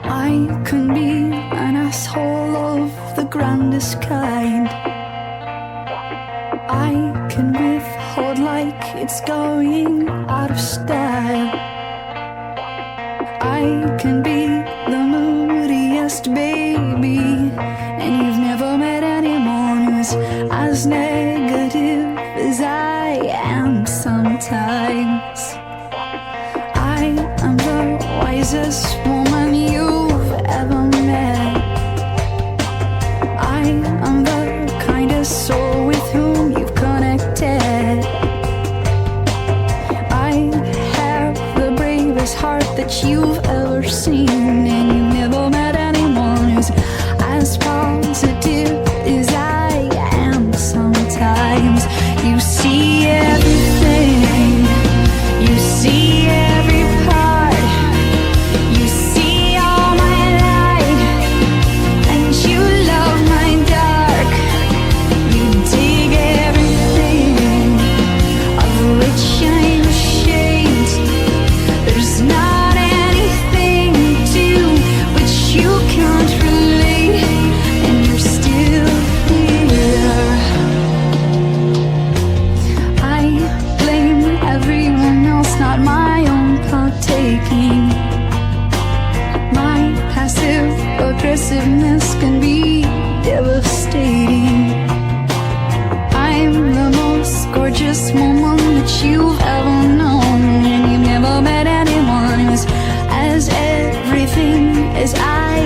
I can be an asshole of the grandest kind. I can withhold like it's going out of style. I can be the moodiest baby, and you've never met anyone who's as negative as I am sometimes. I am the wisest woman you've ever met. I am the kindest soul with whom you've connected. I have the bravest heart that you've ever seen, and you've never met anyone who's as positive as I am sometimes. You see everything, you see every part, you see all my light, and you love my dark. You dig everything of which I'm ashamed. There's not anything to which you can't relate, and you're still here. I blame everyone else, not my own partaking. My passive aggressiveness can be devastating. I'm the most gorgeous woman that you've ever known, and you've never met anyone who's as everything as I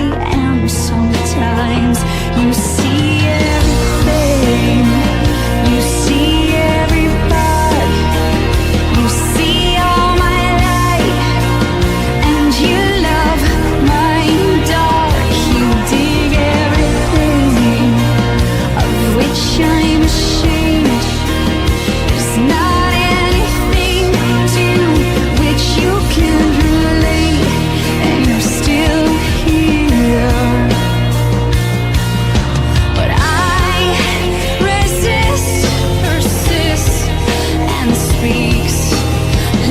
am sometimes. You see everything, you see every part, you see all my light, and you love my dark. You dig everything of which I'm ashamed. There's not anything to which you can relate, and you're still here. But I resist, persist, and speaks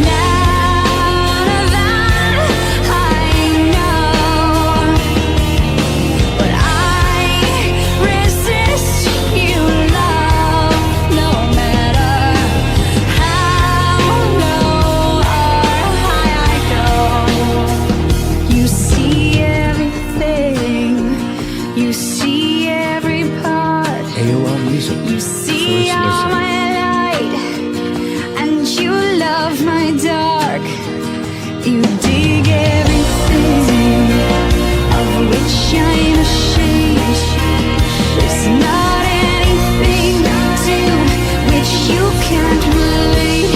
louder than I know. But I resist you, love, no matter how low or high I go. You see everything, you see every part, AOL Music. you see First all listen. my light, and you love my dark. You dig everything of which I'm ashamed. There's not anything to which you can't relate,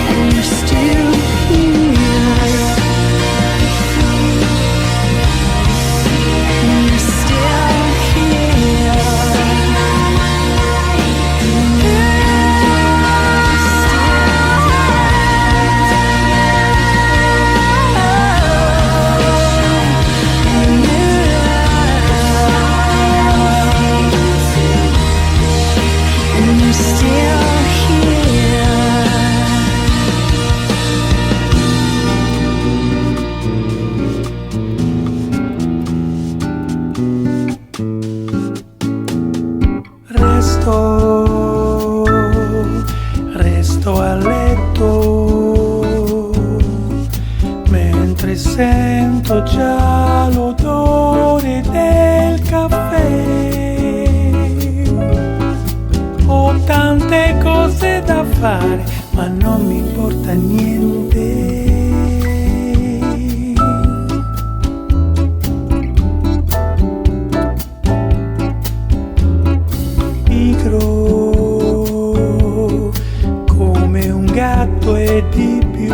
and you're still here. And you're still here. And you're still here. Resto a letto mentre sento già l'odore del caffè. Ho tante cose da fare, ma non mi importa niente. Pigro come un gatto e di più,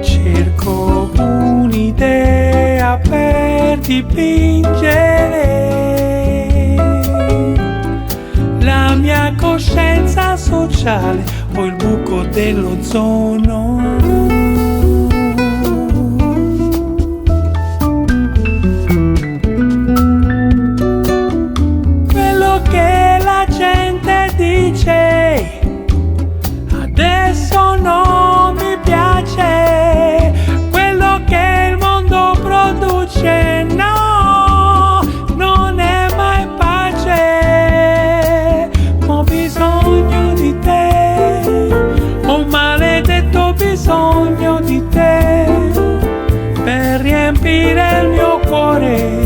cerco un'idea per dipingere la mia coscienza sociale o il buco dell'ozono. Quello che la gente dice adesso non mi piace, quello che il mondo produce riempire il mio cuore,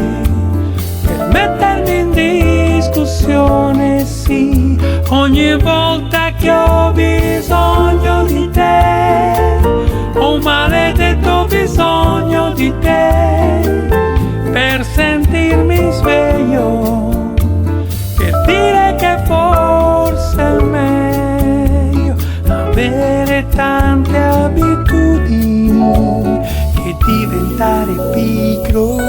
per mettermi in discussione, sì, ogni volta che ho bisogno di te, ho un maledetto bisogno di te, per sentirmi sveglio, per dire che forse è meglio avere tante abitudini che diventare pigro.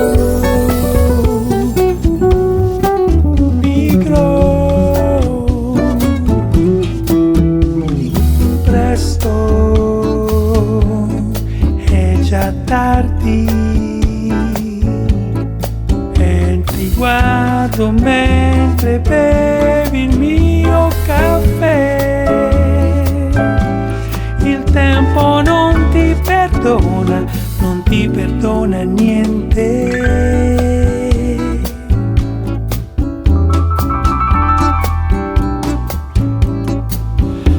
Tardi e ti guardo mentre bevi il mio caffè. Il tempo non ti perdona niente.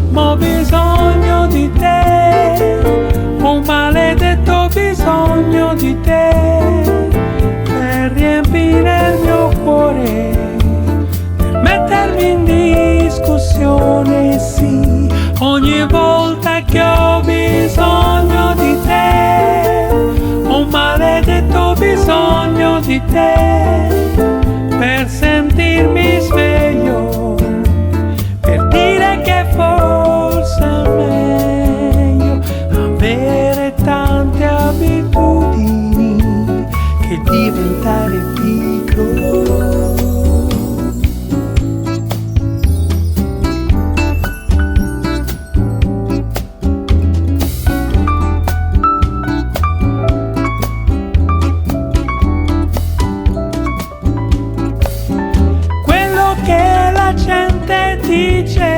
Ma ho bisogno di te, ho un maledetto bisogno di te, per riempire il mio cuore, per mettermi in discussione, sì, ogni volta che ho bisogno di te, ho un maledetto bisogno di te, per sentirmi sveglio, per dire che forse è meglio avere tante abitudini che diventare pigro. Quello che la gente dice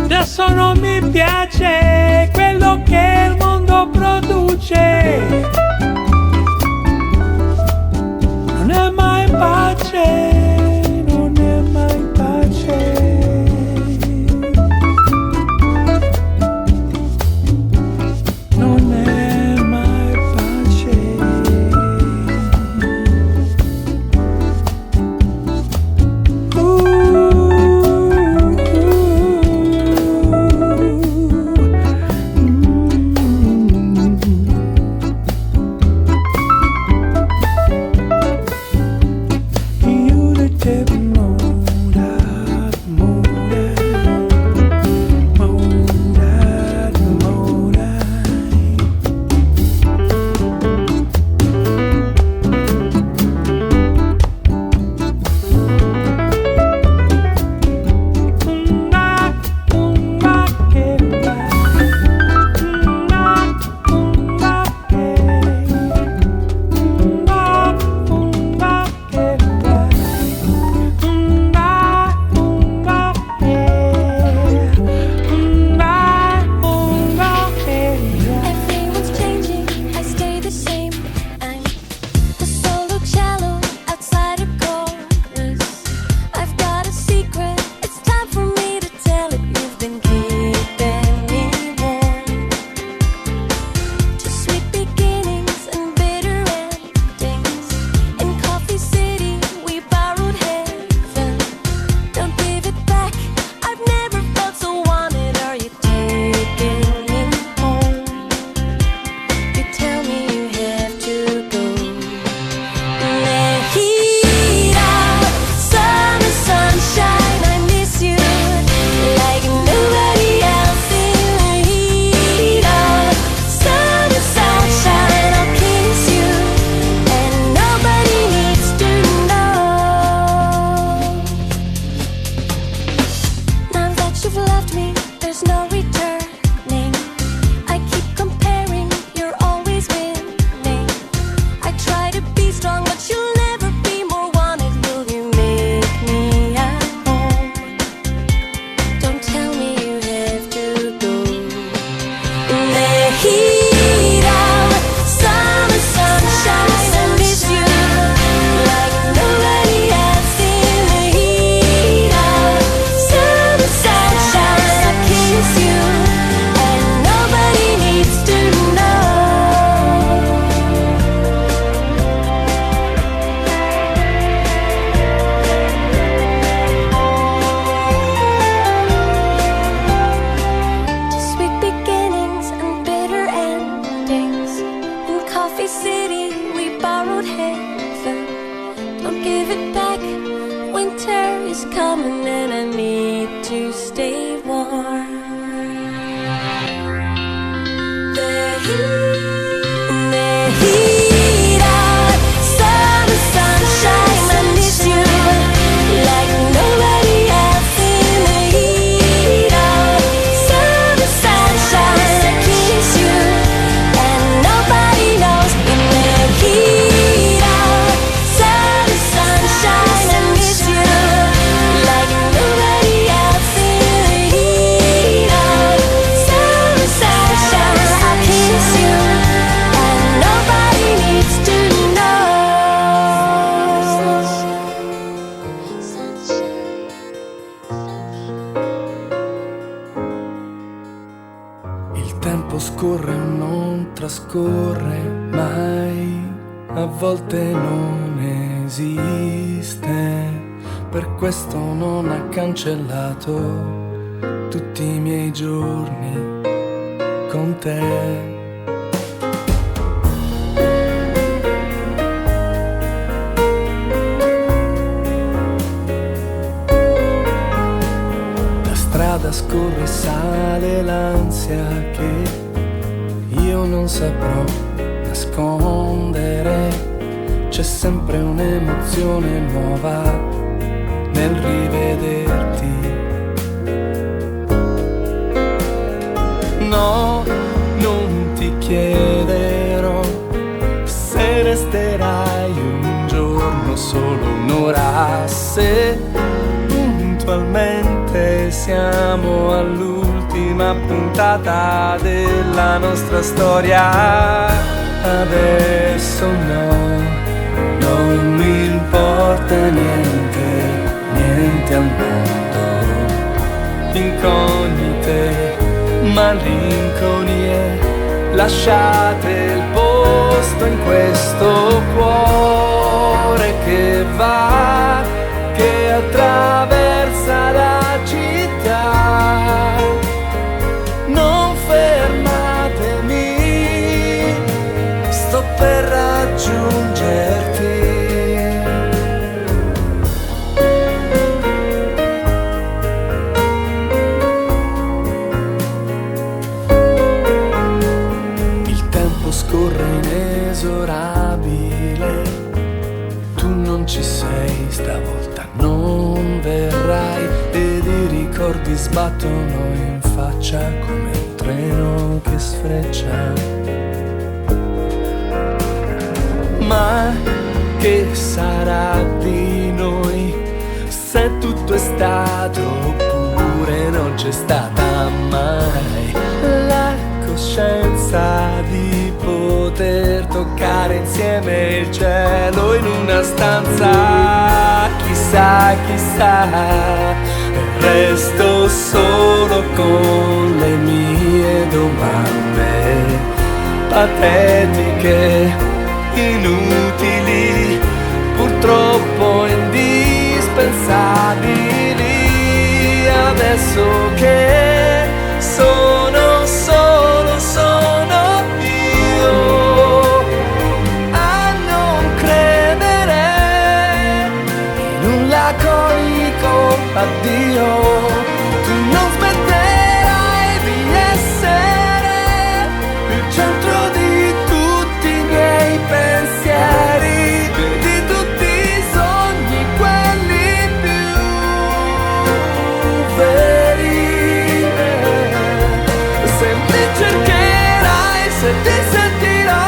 adesso non mi piace, quello che il mondo produce non è mai pace, non è mai pace. Non è mai pace. Coffee City, we borrowed heaven. Don't give it back. Winter is coming and I need to stay warm. The heat of summer sunshine, I miss you like nobody else. In the heat of summer sunshine, I kiss you and nobody knows. In the heat of summer sunshine, I miss you like nobody else. In the heat of summer sunshine, I kiss you and nobody needs to know. Il tempo scorre o non trascorre mai, a volte non esiste, per questo non ha cancellato tutti i miei giorni con te. La strada scorre e sale l'ansia che io non saprò nascondere. C'è sempre un'emozione nuova nel rivederti. No, non ti chiederò se resterai un giorno, solo un'ora, se puntualmente siamo all'ultima puntata della nostra storia. Adesso no, non mi importa niente, niente al mondo. Incognite, malinconie, lasciate il posto in questo cuore che va, che attraversa la città. Non fermatemi, sto per raggiungerti. Il tempo scorre inesorabile, tu non ci sei, stavolta non verrai, ed i ricordi sbattono in faccia come un treno che sfreccia. Ma che sarà di noi se tutto è stato oppure non c'è stata mai la coscienza di poter toccare insieme il cielo in una stanza? Chissà, chissà, resto solo con le mie domande patetiche, inutili, purtroppo indispensabili. Adesso che sono solo, sono io a non credere in un laconico addio. Tu non smetterai di essere il centro di tutti i miei pensieri, di tutti i sogni, quelli più veri. Se mi cercherai, se ti sentirò,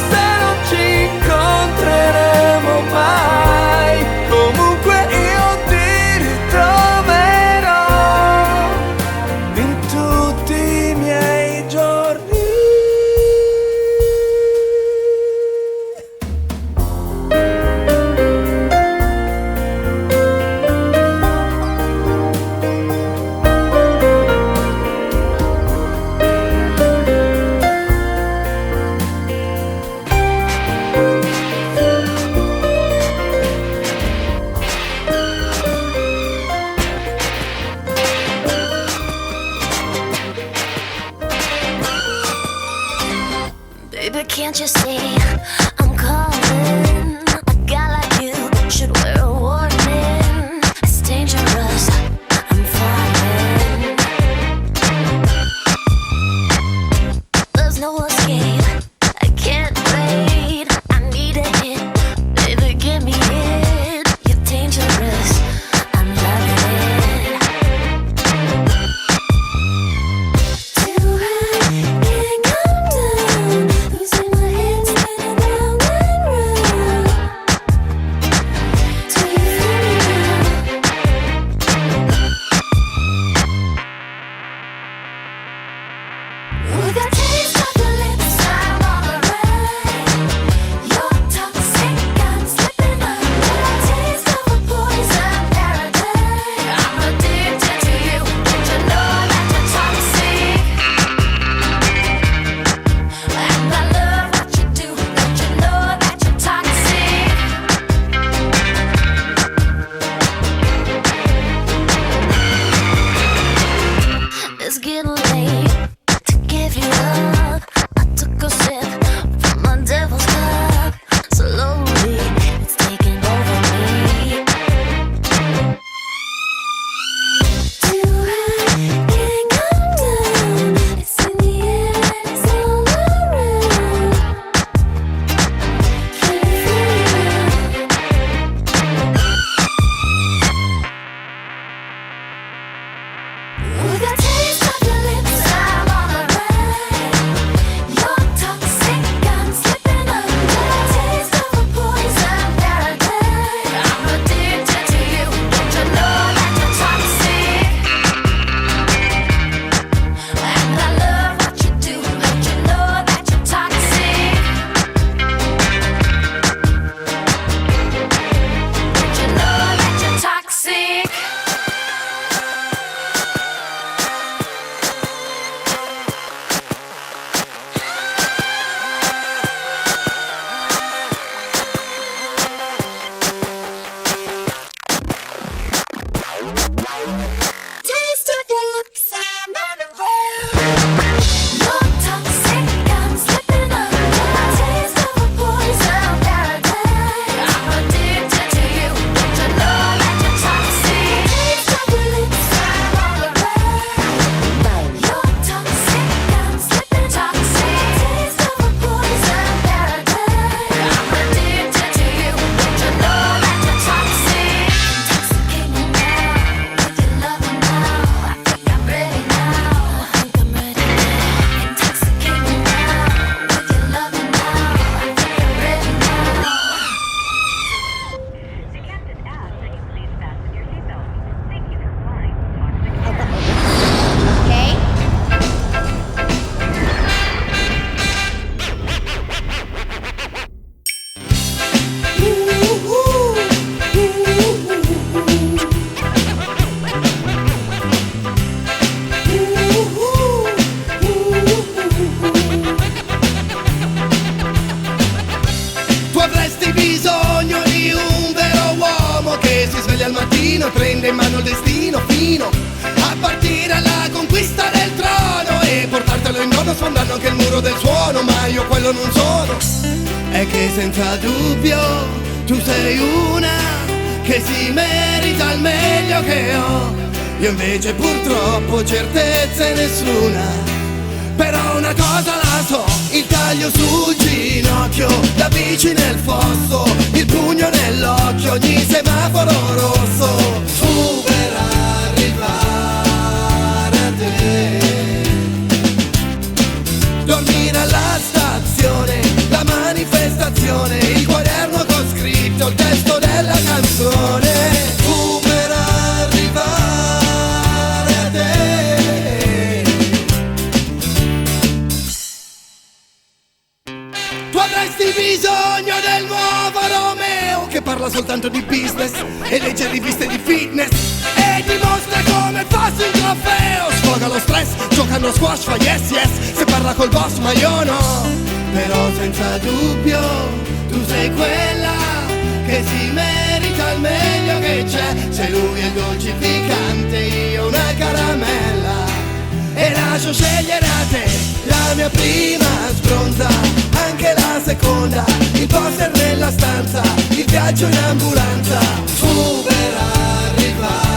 se non ci incontreremo mai, comunque io ti ritroverò. Baby, can't you see I'm calling? A guy like you should wear a warning. It's dangerous, I'm falling. There's no escape, I can't wait. I need a hit, baby, give me it. You're dangerous, I'm loving it. Too high, can't come down. Losing my head, spinning round and round. Do you feel me now? With a taste of your lips, I'm on the run. You're toxic, I'm slipping under. A taste of a poison paradise. I'm addicted to you. Don't you know that you're toxic? And I love what you do. Don't you know that you're toxic? It's getting late to give you up. I took a sip from my devil's cup. Slowly, it's taking over me. Too high, can't come down. It's in the air and it's all around. Can you feel it now? With a taste of your lips, I'm on the run. You're toxic, I'm slipping under. A taste of a poison paradise. I'm addicted to you. Don't you know that you're toxic? And I love what you do. Don't you know that you're toxic? Don't you know that you're toxic? Taste of your lips, I'm on the run. You're toxic, I'm slipping under. A taste of a poison paradise. I'm addicted to you. Don't you know that you're toxic? Taste of your lips, I'm on the run. You're toxic, I'm slipping toxic. Taste of a poison paradise. I'm addicted to you. Don't you know that you're toxic? Intoxicate me now with your loving now. I think I'm ready now. I think I'm ready now. Intoxicate me now with your loving now. I think I'm ready now. The captain asks that you please fasten your seatbelt. Thank you for flying Toxic Air. Okay? Tu avresti bisogno di un vero uomo che si sveglia al mattino e prende in mano il destino fino a partire alla conquista del trono e portartelo in dono sfondando anche il muro del suono. Ma io quello non sono. È che senza dubbio tu sei una che si merita il meglio che ho. Io invece purtroppo certezze nessuna. Però una cosa la so, il taglio sul ginocchio, la bici nel fosso, il pugno nell'occhio, ogni semaforo rosso. Fu per arrivare a te. Dormire alla stazione, la manifestazione, il quaderno con scritto il testo della canzone. Fu per arrivare a te. Tu avresti bisogno del nuovo Romeo che parla soltanto di business e legge riviste di fitness e dimostra come fosse un trofeo. Sfoga lo stress, giocando a squash, fa yes yes, se parla col boss ma io no. Però senza dubbio tu sei quella che si merita il meglio che c'è. Se lui è il dolcificante, io una caramella, e lascio scegliere a te la mia prima sbronza. viaggio in ambulanza, fu per arrivare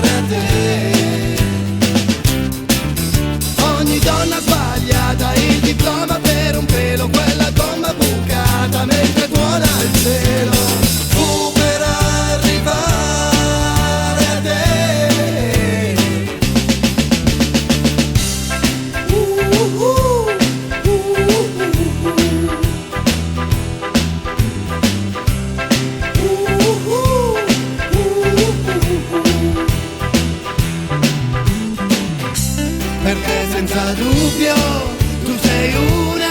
a te. Ogni donna sbagliata, il diploma per un pelo, quella gomma bucata mentre tuona il cielo, fu per arrivare a te. Perché senza dubbio tu sei una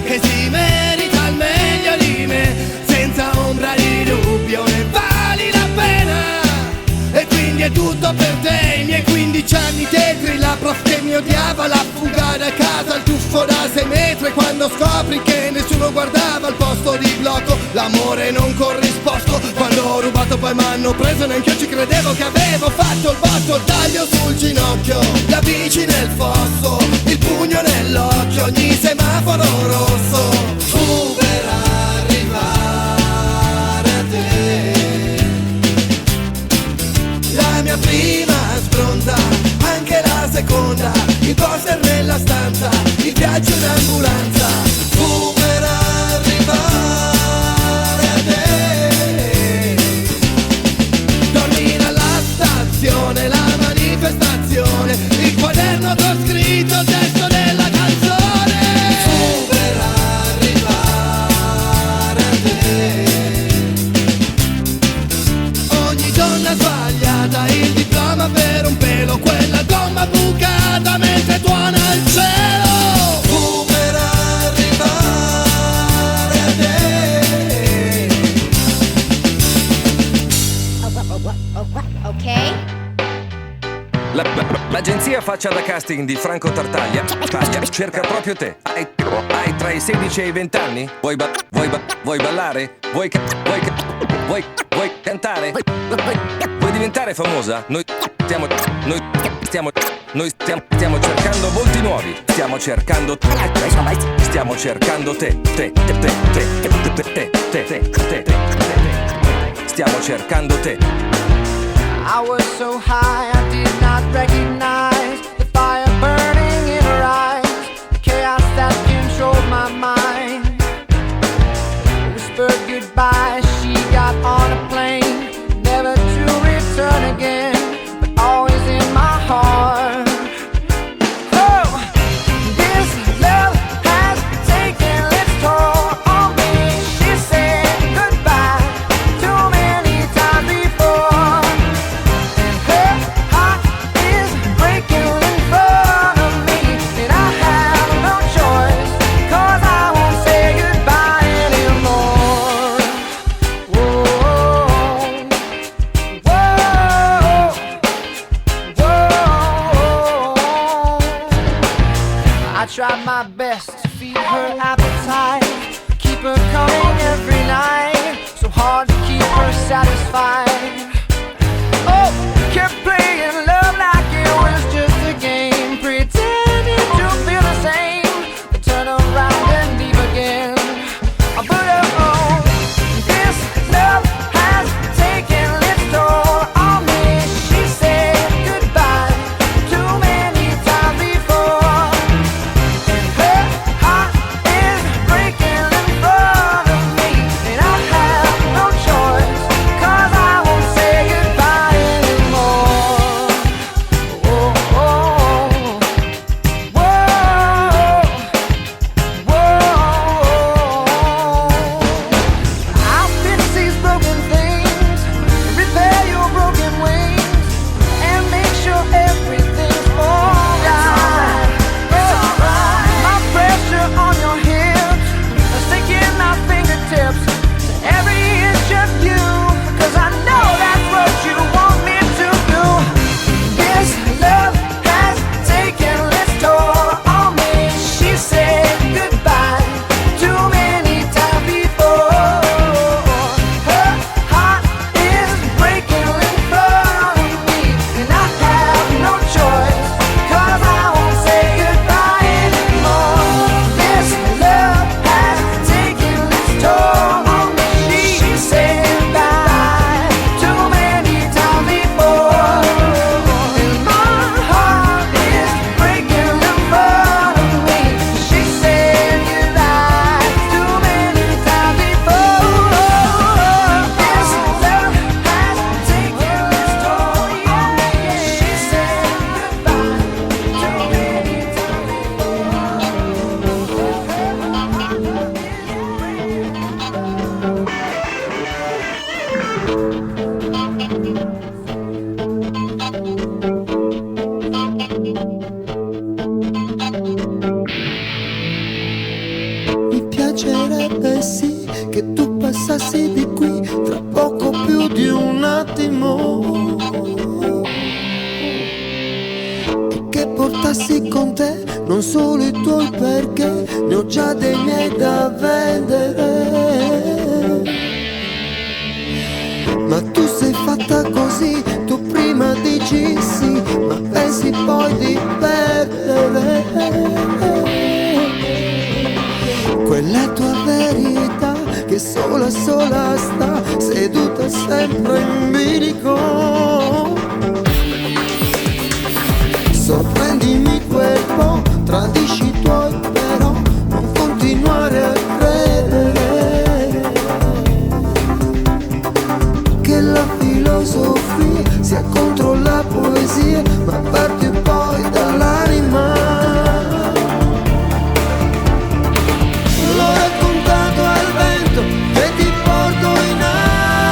che si merita il meglio di me, senza ombra di dubbio ne vali la pena. E quindi è tutto per te, i miei 15 anni tetri, la prof che mi odiava, la fuga da casa, il tuffo da 6 metri, quando scopri che nessuno guardava al posto di blocco, l'amore non corrisposto, quando ho rubato poi m'hanno preso, neanche io ci credevo che avevo fatto il botto, il taglio sul ginocchio, la bici nel fosso, il pugno nell'occhio, ogni semaforo rosso, fu per arrivare a te. La mia prima sbronza, anche la seconda, il poster nella stanza, il viaggio in ambulanza, fu per arrivare a te. Dormire alla stazione, la manifestazione, il quaderno con scritto il testo della canzone, fu per arrivare a te. Ogni donna sbagliata, il diploma per un pelo, quella gomma bucata mentre tuona il cielo, fu per arrivare a te. Ok? L'agenzia Faccia da Casting di Franco Tartaglia cerca proprio te. Hai tra i 16 e i 20 anni? Vuoi ballare? Vuoi cantare? Vuoi diventare famosa? Noi stiamo cercando volti nuovi. Stiamo cercando te. Stiamo cercando te. I was so high I did not recognize the fire burning in her eyes, the chaos that controlled my mind. Whispered goodbye, she got on a plane, never to return again, but always in my heart. Oh, this love has taken its toll on me. She said goodbye too many times before. I tried my best to feed her appetite, keep her coming every night, so hard to keep her satisfied. Oh, kept playing love like it was just a game, pretending to feel the same, but turn around and leave again. I put her on. This love has taken its toll on me. She said goodbye too many times before. Her heart is breaking in front of me, and I have no choice, 'cause I won't piacerebbe sì che tu passassi di qui tra poco più di un attimo e che portassi con te non solo i tuoi perché ne ho già dei miei da vendere. Ma tu sei fatta così, tu prima dici sì, ma pensi poi di perdere. Quella tua verità che sola sta seduta sempre in bilico. Sorprendimi quel po', tradisci i tuoi però non continuare a credere che la filosofia sia contro la poesia, ma parti poi dall'anima. L'ho raccontato al vento che ti porto in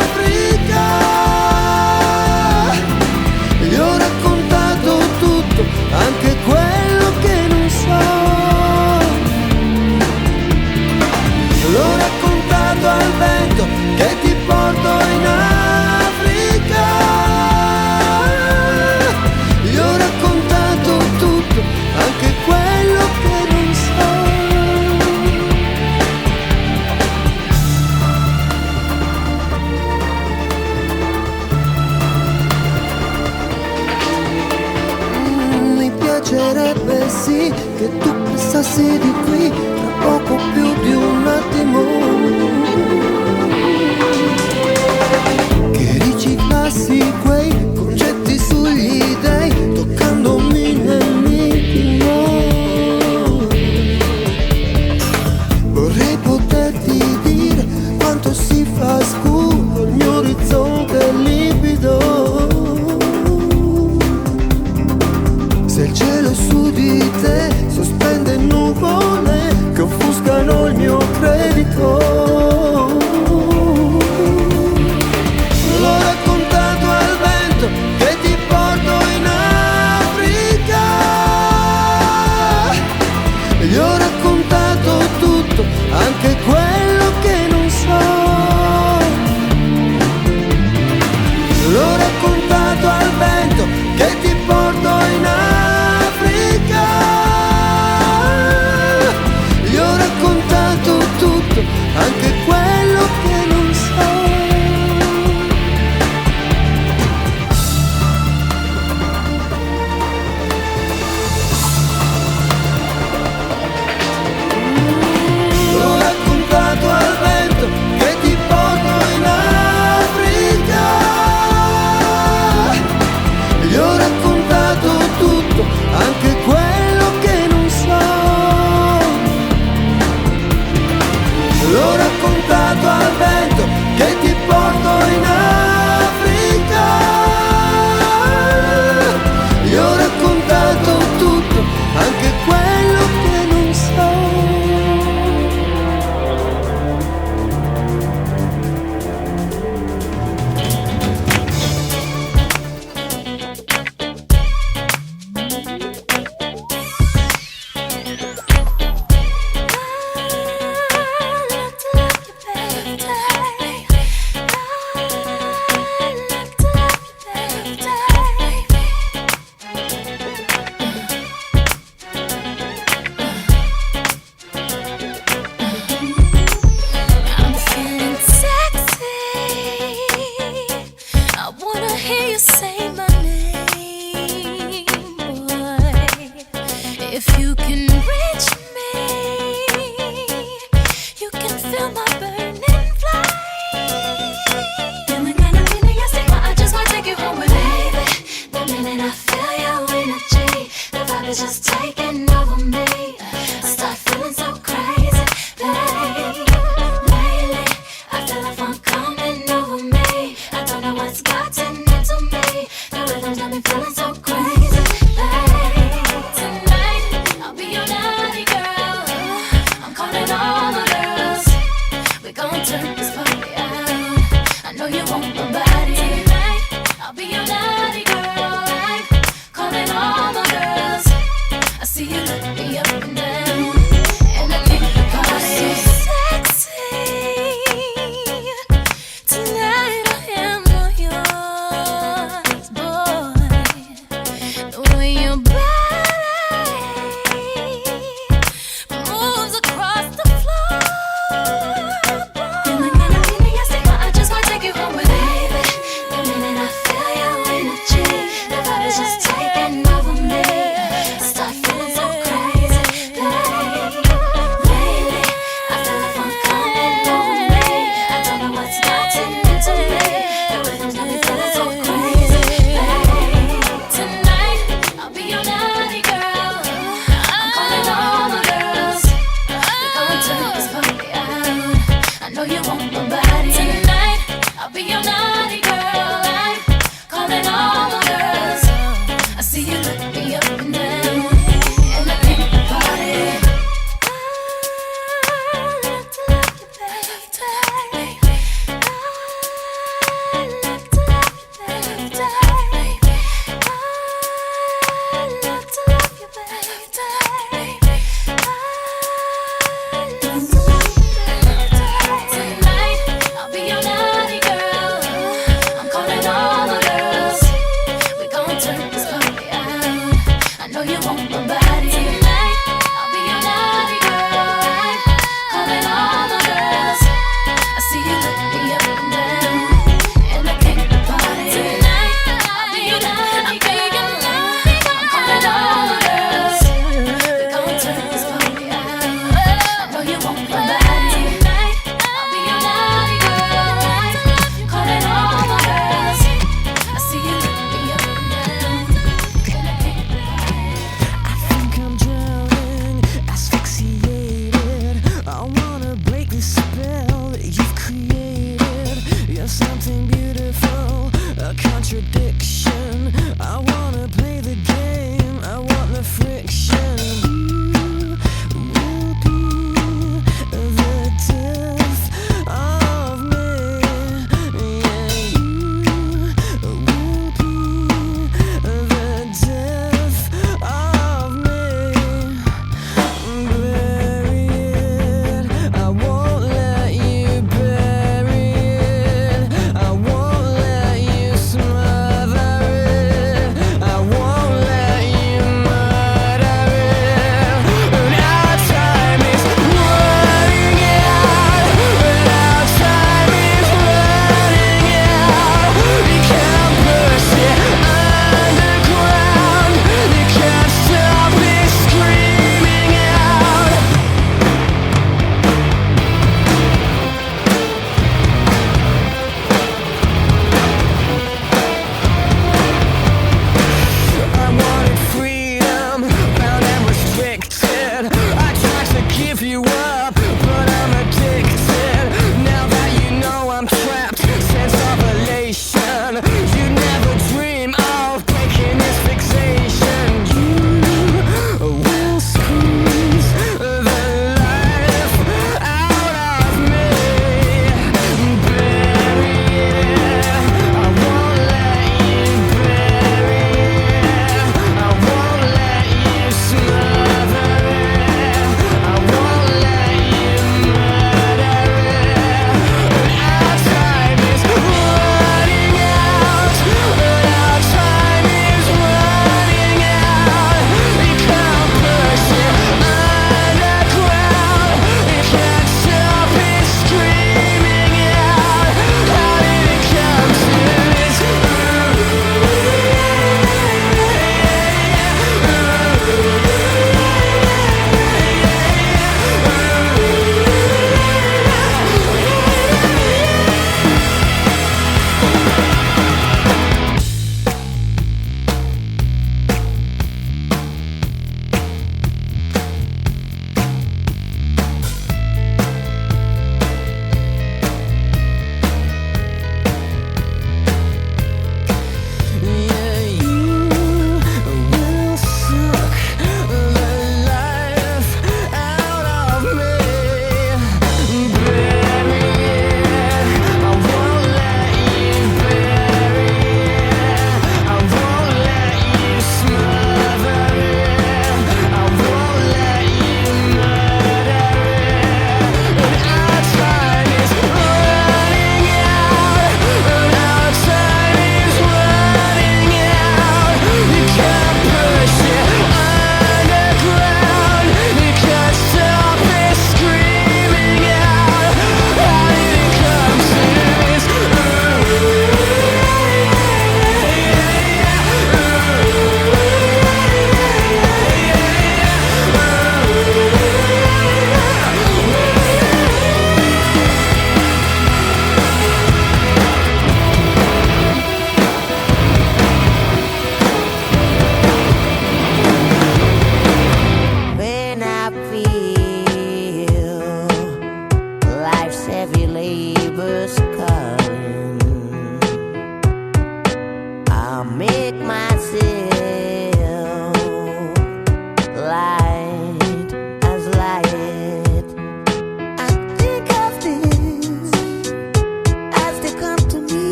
Africa. Gli ho raccontato tutto, anche quello che non so. L'ho raccontato al vento che ti porto in Africa. Gli ho raccontato tutto, anche quello che non so. Mi piacerebbe sì che tu passassi di qui tra poco più di un attimo, che riciclassi quei concetti sugli dei toccandomi nell'intimo. Vorrei poterti dire quanto si fa scuro il mio orizzonte livido, se il cielo su di te sospende nuvole che offuscano il mio credito. L'ho raccontato al vento che ti porto in Africa. Gli ho raccontato tutto, anche quello che non so. L'ho raccontato al vento che ti porto in Africa. Gli ho raccontato tutto, anche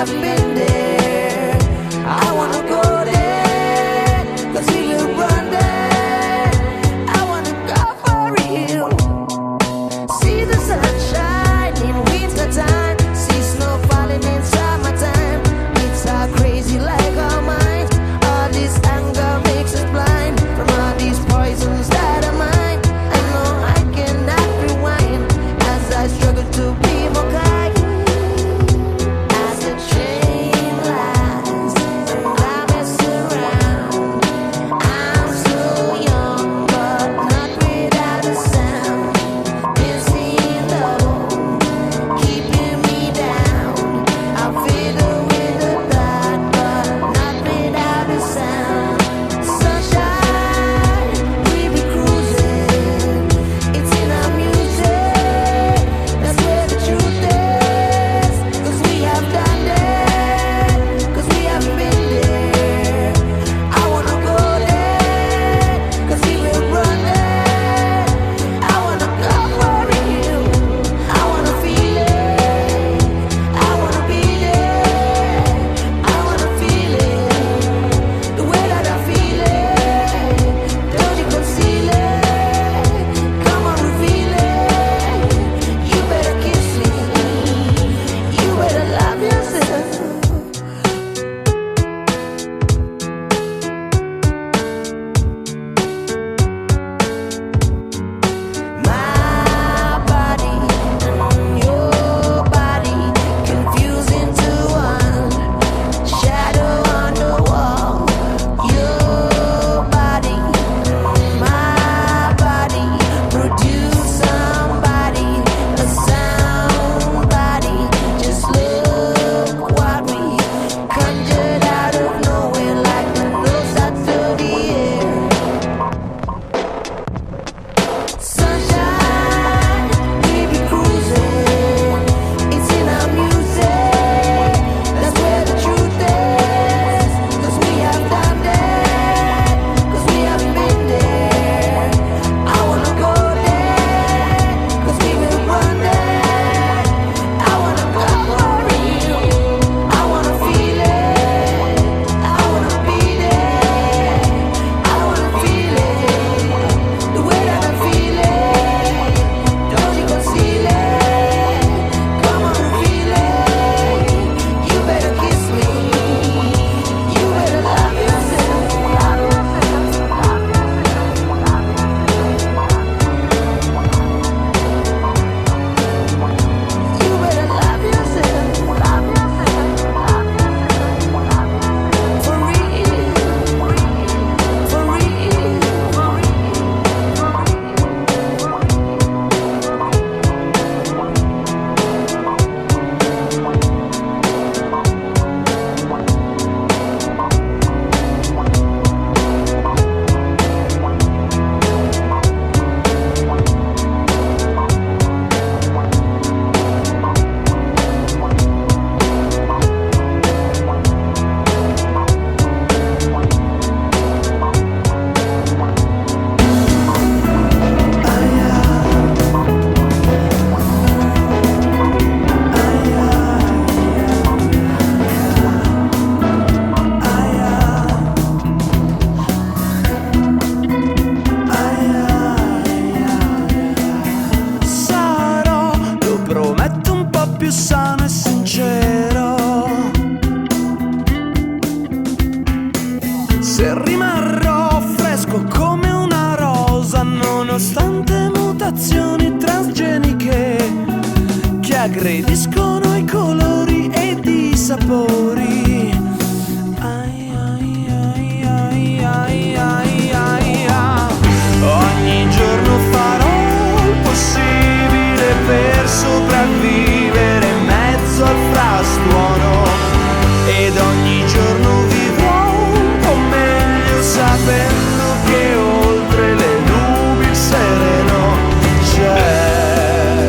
haven't been there. I wanna go there, 'cause we will run there. I wanna go for real. See the sunshine in winter time, see snow falling in summertime. It's all crazy like our minds. All this anger makes us blind from all these poisons that are mine. I know I cannot rewind as I struggle to be more kind. As the train lies and I mess around, I'm so young but not without a sound. Missing love, keeping me down. I fade away the light but not without a sound. Sunshine, we be cruising. It's in our music. That's where the truth is. 'Cause we have done that. 'Cause we haven't been there. I wanna go there. 'Cause we will run there. I wanna go for real. I wanna feel it. I wanna be there. I wanna feel it. The way that I feel it. Don't you conceal it. Come on, reveal it. You better kiss me. You better love yourself. My body and your body confused into one. Shadow on the wall. Your body, my body, produce somebody, a sound body. Just look what we conjured out of nowhere like the nose out of the air. Sunshine, we be cruising. It's in our music. That's where the truth is. 'Cause we have done that. 'Cause we haven't been there. I wanna go there. 'Cause we will run there. I wanna go for real. I wanna feel it. I wanna be there. I wanna feel it. The way that I feel it. Don't you conceal it. Come on, reveal it. You better kiss me. You better love yourself. You better love yourself. For real. For real. Sarò, lo prometto, un po' più sano e sincero. Se rimarrò fresco come una rosa, nonostante mutazioni transgeniche che aggrediscono i colori ed i sapori. Ai, ai, ai, ai, ai, ai, ai, ai. Ogni giorno farò il possibile per sopravvivere in mezzo al frastuono. Ed ogni giorno vivrò un po' meglio sapendo che oltre le nubi il sereno c'è.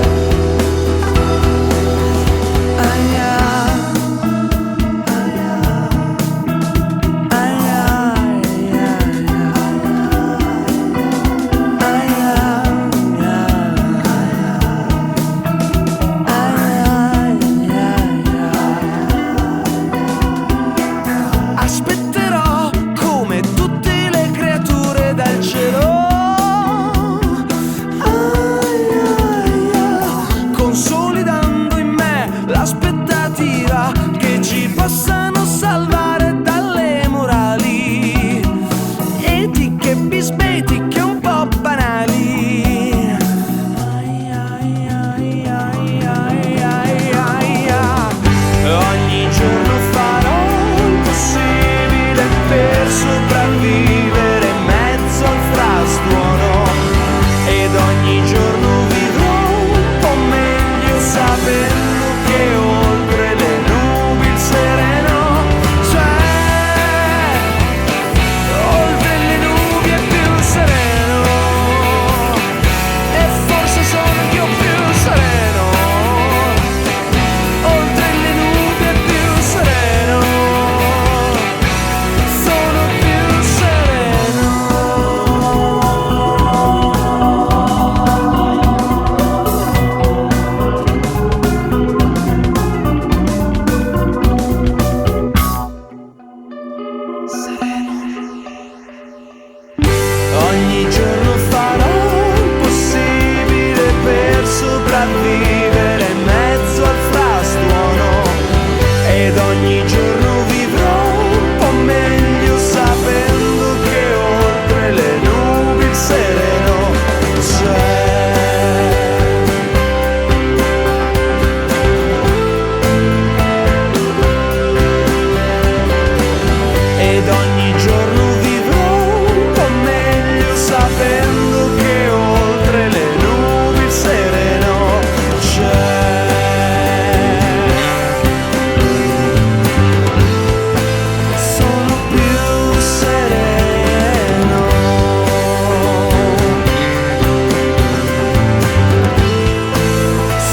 Aia. possano salvare dalle morali, etiche bisbetiche un po' banali. Ai, ai, ai, ai, ai, ai, ai, ai. Ogni giorno farò il possibile per sopravvivere in mezzo al frastuono, ed ogni giorno vivrò un po' meglio sapendo che oltre le nubi il sereno c'è, oltre le nubi è più sereno, e forse sono io più sereno, oltre le nubi è più sereno, sono più sereno. Ogni giorno farò il possibile per sopravvivere in mezzo al frastuono, ed ogni giorno vivrò un po' meglio sapendo che oltre le nubi il sereno c'è. Ed ogni giorno vivrò un po' meglio sapendo che oltre le nubi il sereno c'è. Sono più sereno.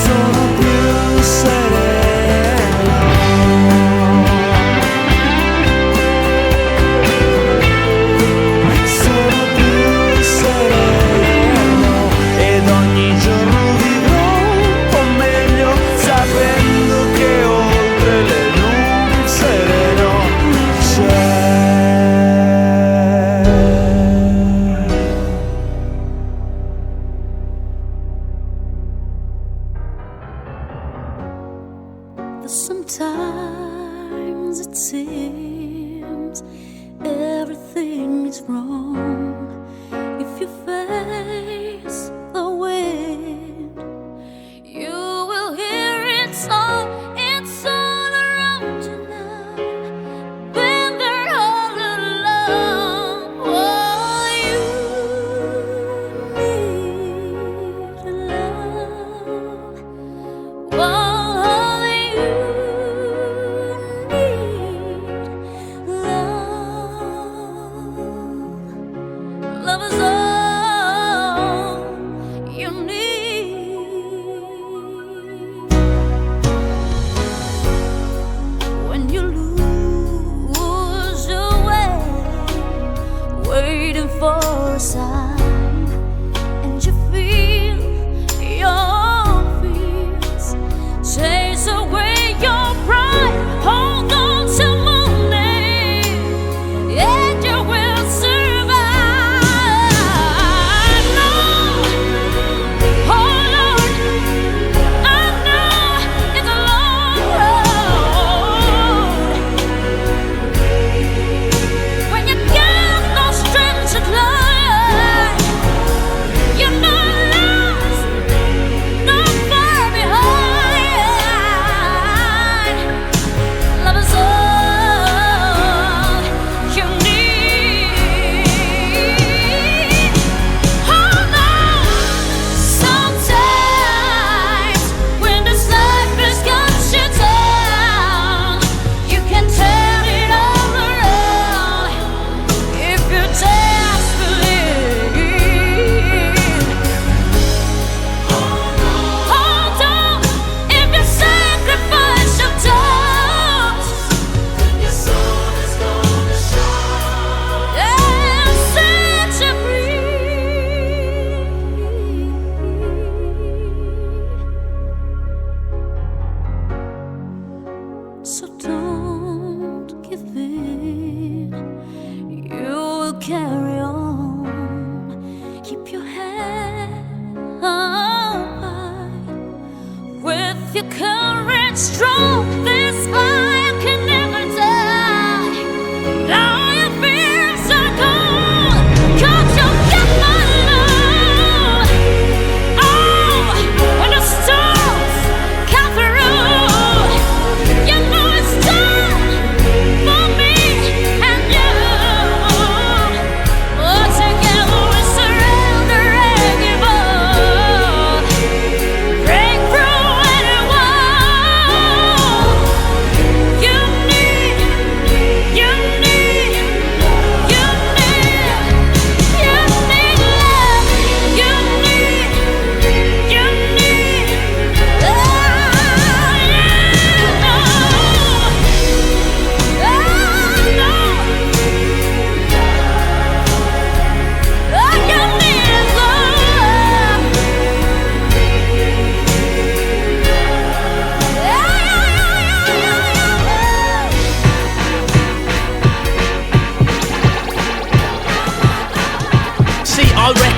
Sono più sereno. Sono più sereno, ed ogni giorno vivrò un po' meglio sapendo che oltre le nubi il sereno c'è. Sometimes it seems everything is wrong. If you face the wind, you will hear it all. It's all around you now. Been there all along. Oh, you need love. Oh, you need love. Love is all you need. When you lose your way, waiting for a sign, and you feel your fears chase away your pride. Hold on till morning, and you will survive. No, oh Lord, I know it's a long road when you got no strength to climb. You're not lost, not far behind. Love is all you need. Hold on. Sometimes when this life has got you down, you can turn it all around if you just believe. Hold on, if you sacrifice your doubts, your soul is gonna shine and set you free. So don't give in, you will carry on. Keep your head high with your courage strong. This fire can never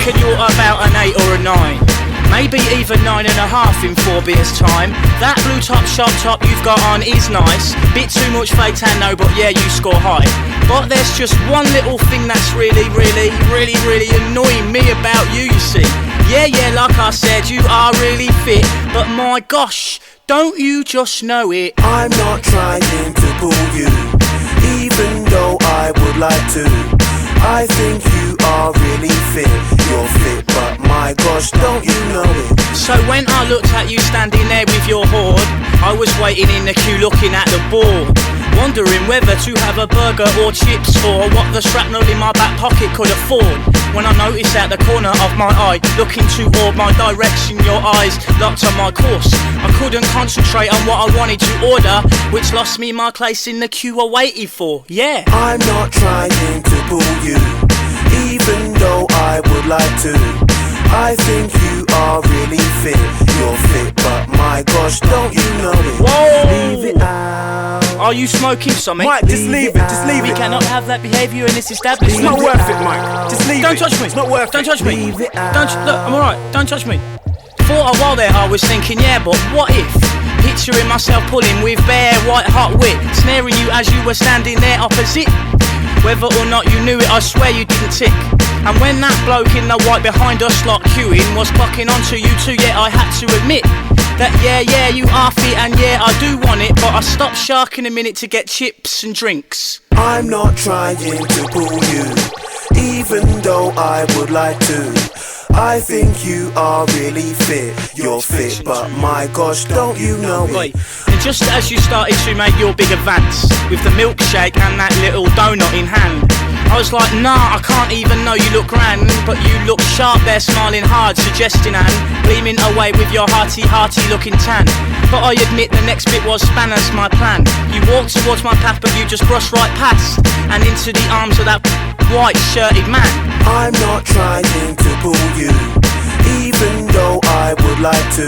reckon you're about an 8 or a 9. Maybe even 9.5 in 4 beers time. That blue top sharp top you've got on is nice. Bit too much fake tan, no, but yeah, you score high. But there's just one little thing that's really annoying me about you see. Yeah, like I said, you are really fit, but my gosh, don't you just know it? I'm not trying to pull you, even though I would like to. I think you are really fit. You're fit, but my gosh, don't you know it? So when I looked at you standing there with your hoard, I was waiting in the queue looking at the board, wondering whether to have a burger or chips, or what the shrapnel in my back pocket could afford. When I noticed at the corner of my eye, looking toward my direction, your eyes locked on my course. I couldn't concentrate on what I wanted to order, which lost me my place in the queue I waited for. Yeah, I'm not trying to pull you, even though I would like to. I think you are really fit. You're fit, but my gosh, don't you know it? Whoa! Leave it out. Are you smoking something? Mike, just leave it, just leave We it. cannot have that behaviour in this establishment. It's not worth it, Mike. Just leave Don't it. touch me. It's not worth Don't it. touch me. Leave it out. Don't look, I'm alright. Don't touch me. For a while there I was thinking, yeah, but what if? Picturing myself pulling with bare white hot wit, snaring you as you were standing there opposite. Whether or not you knew it, I swear you didn't tick. And when that bloke in the white behind us lot queuing was clocking onto you too, yeah, I had to admit that yeah, you are fit, and yeah, I do want it, but I stopped sharking a minute to get chips and drinks. I'm not trying to pull you, even though I would like to. I think you are really fit. You're fit, but my gosh, don't you know Wait, it? and just as you started to make your big advance with the milkshake and that little donut in hand, I was like, nah, I can't even know you look grand, but you look sharp there, smiling hard, suggesting and gleaming away with your hearty looking tan. But I admit the next bit was spanners my plan. You walked towards my path, but you just brushed right past and into the arms of that white shirted man. I'm not trying to pull you, even though I would like to.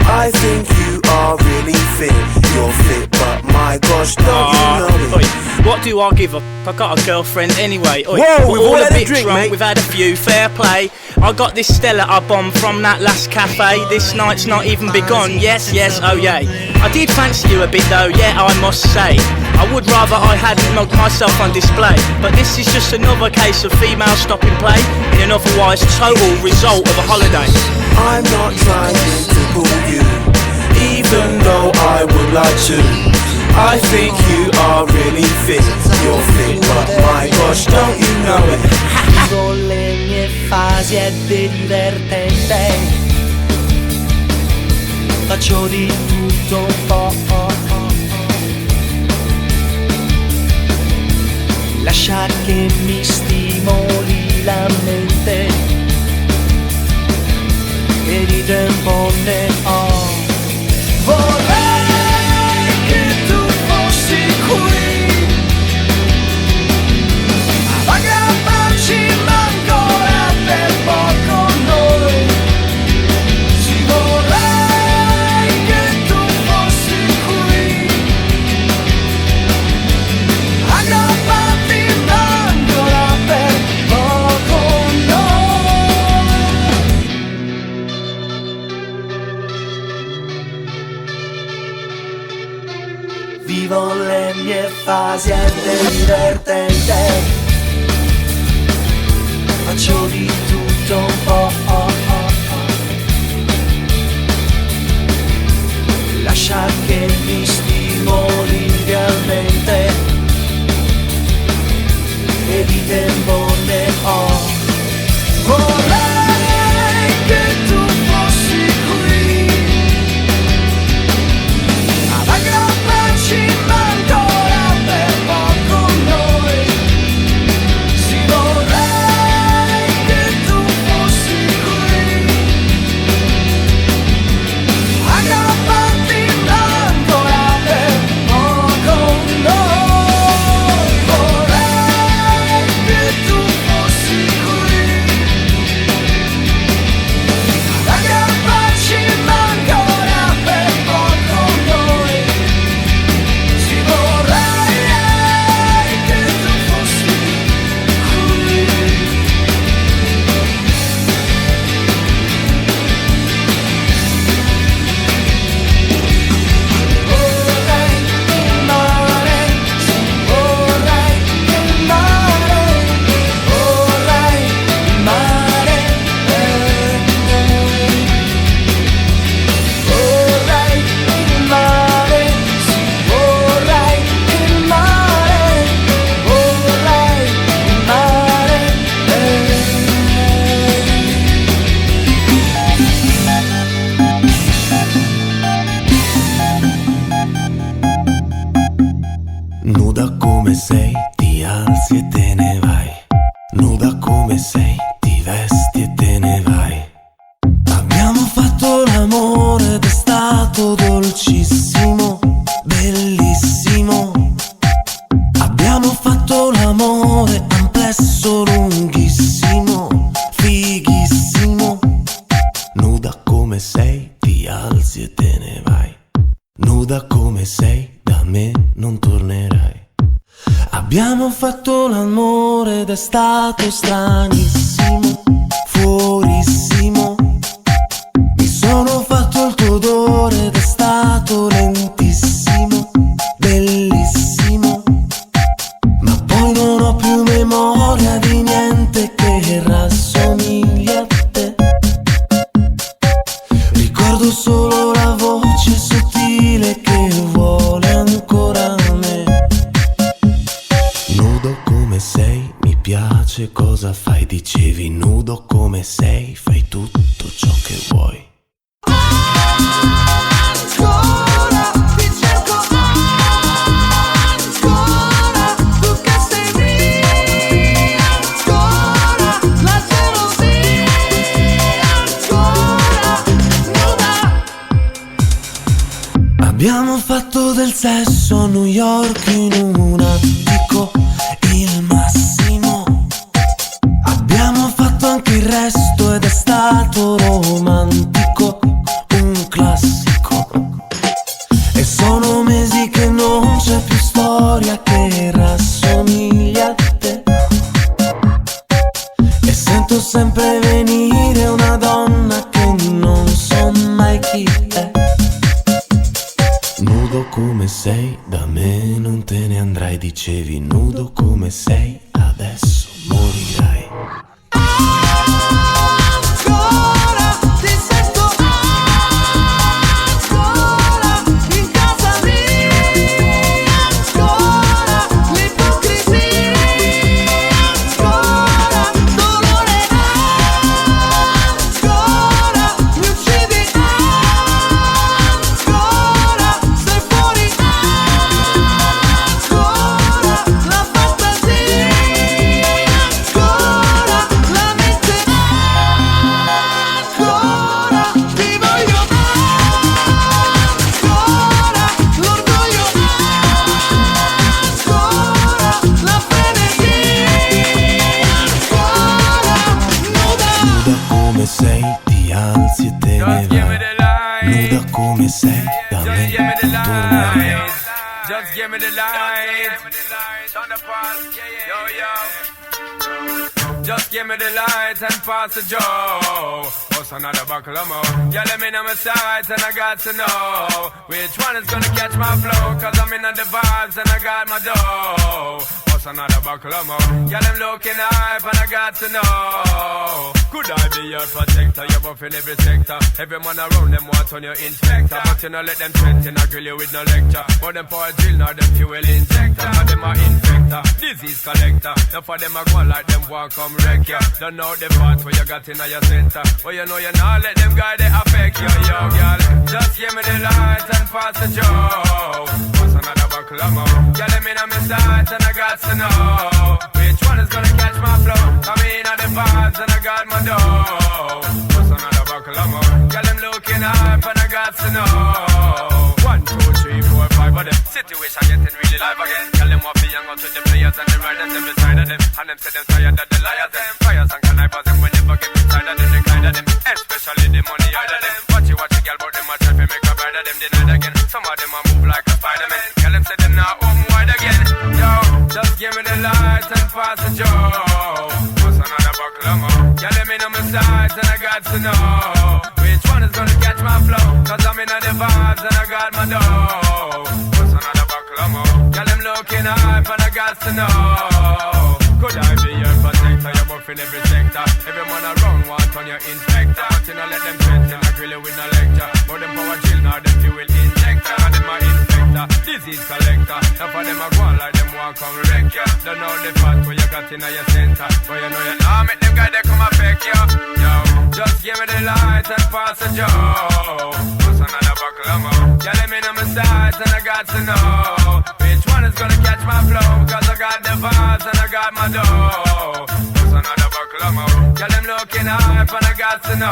I think you are really fit. You're fit, but my gosh, don't you know Oi, it? what do I give a I got a girlfriend anyway. Oi, Whoa, we're we've all a had a bit drink, drunk, mate. we've had a few, fair play. I got this Stella I bombed from that last cafe. This night's not even begun, yes, oh yeah. I did fancy you a bit though, yeah, I must say. I would rather I hadn't mugged myself on display, but this is just another case of female stopping play in an otherwise total result of a holiday. I'm not trying to pull you, even though I would like to. I think you are really fit. You're fit, but my gosh, don't you know it? Vivo le mie fasi è divertente, faccio di tutto un po', lascia che mi stimoli la mente, e di tempo ne ho. Vorrei che tu fossi qui ad aggrapparci, ma ancora per poco noi. Sì, vorrei che tu fossi qui aggrapparti, ma ancora per poco noi. Vivo le mie fasi, è divertente, faccio di tutto un po', lascia che mi stimoli realmente, e di tempo ne ho. Vorrei che tu fossi qui ad aggrapparci, ma ancora per poco noi. Sì, vorrei che tu fossi come sei, ti alzi e te ne vai. Nuda come sei, ti vesti e te ne vai. Abbiamo fatto l'amore ed è stato dolcissimo, bellissimo. Abbiamo fatto l'amore, amplesso, lunghissimo, fighissimo. Nuda come sei, ti alzi e te ne vai. Nuda come sei, da me non tornerai. Abbiamo fatto l'amore ed è stato stranissimo, fuorissimo. Mi sono fatto il tuo odore ed è stato lentissimo, bellissimo. Ma poi non ho più memoria di niente che rassomiglia a te. Ricordo solo la voce sottile che vuole ancora me. Nudo come sei, mi piace cosa fai. Dicevi nudo come sei, fai tutto ciò che vuoi. Ancora ti cerco, ancora tu che sei mia, ancora la gelosia, ancora nuda. Abbiamo fatto del sesso a New York in un attico, il massimo. Abbiamo fatto anche il resto ed è stato romantico, un classico. E sono mesi che non c'è più storia che rassomiglia a te. E sento sempre venire una donna che non so mai chi è. Nudo come sei, da me non te ne andrai. Dicevi nudo come sei, adesso morirai. Ancora ti sento, ancora in casa mia, ancora l'ipocrisia, ancora dolore, ancora mi uccidi, ancora sei fuori, ancora la fantasia, ancora la mente, ancora ti voglio, ancora l'orgoglio, ancora la frenesia, ancora nuda. Nuda come sei, ti alzi e te ne vai. Nuda come sei, da me non tornerai. Just give me the light. Just give me the light and pass the joe. What's another buckle of more? Yeah, let me know my sights and I got to know which one is gonna catch my flow. Cause I'm in the vibes and I got my dough. What's another buckle of more? Yeah, I'm looking hype and I got to know. Could I be your protector? You're buff in every sector. Every man around them want on your inspector. But you know let them threaten, I grill you with no lecture. But them power drill, now them fuel injector. Now them are infector, disease collector. Now for them I go like them walk come wreck ya. Don't know the part where you got in your center. But you know you not let them guy they affect you, yo, girl. Just give me the light and pass the joe. What's another buckle of more? Yeah, let me know my sights and I got to know which one is gonna catch my flow. Come in at the vibes and I got my dough. What's another buckle of more? Girl, I'm looking hype and I got to know. 1, 2, 3, 4, 5 of them. Situation getting really live again. Tell them what be young out with the players and the riders them beside of them. And them say them tired of the liars them. Fires and connivers them when you forget inside of them. The kind of them, especially the money out of them. Watch you girl, but them a try to make a bride of them denied again. Some of them a move like a Spider-Man. Tell them say them now home wide again. Yo, just give me the light and pass the joe. What's another buckle of more? Yeah, let me know my sights and I got to know which one is gonna catch my flow. Cause I'm in the vibes and I got my dough. What's another buckle of more? Yeah, I'm looking hype and I got to know. Could I be your protector? You're buff in every sector. Every man around want on your inspector. But you know let them threaten, I grill you with no lecture. But them power chill, now them fuel injector. Now them are infector, disease collector. Now for them I go on like them want come wreck ya. Don't know the part where you got in your center. But you know you now make them guys they come affect you. Yo, just give me the light and pass the joe. What's another buckle of more? Yeah, let me know my sights and I got to know which one is gonna catch my flow, cause I got the vibes and I got my dough. What's another buckle of more? Girl, them looking hype and I got to know.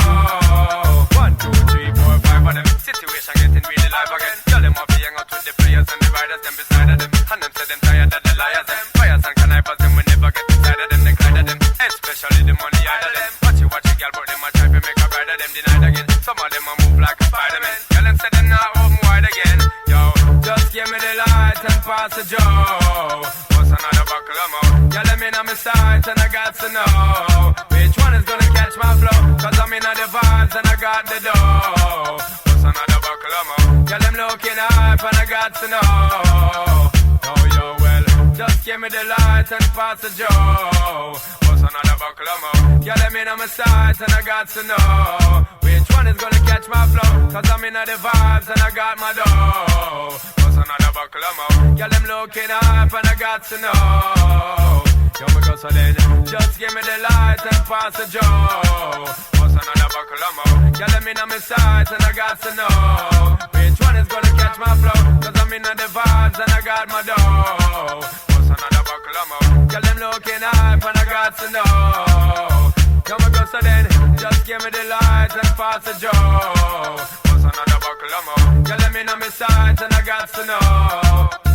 1, 2, 3, 4, 5 of them. Situation getting really live again. Girl, them off hang out with the players and the riders, them beside of them. And them say them tired of the liars, them. Fires and connivers, them we never get inside of them, they glide of them. Especially the money out of them. Watch you, girl, but them a try to make a bride of them denied again. Some of them a move like a Spider-Man. Girl, them say them not open wide again. Yo, just give me the light and pass the Joe. What's another buckle of more? Girl, them in on my sight and I got to know which one is gonna catch my flow, cause I'm in on the vibes and I got the dough. What's another buckle of more? Girl, them looking hype and I got to know. Yo, well, just give me the light and pass the Joe. What's another buckle of more? Girl, them in on my sight and I got to know which one is gonna catch my flow, cause I'm in on the vibes and I got my dough. What's another buckle of more? Girl, them looking hype and I got to know. Yo, me go so then, just give me the light and pass the Joe. What's another buckle of more? Girl, them in on my sight and I got to know which one is gonna catch my flow, cause I'm in on the vibes and I got my dough. What's another buckle of more? Girl, them looking hype and I got to know. Yo, me go so then, just give me the light and pass the Joe. What's another buckle of more? Girl, them in on my sight and I got to know.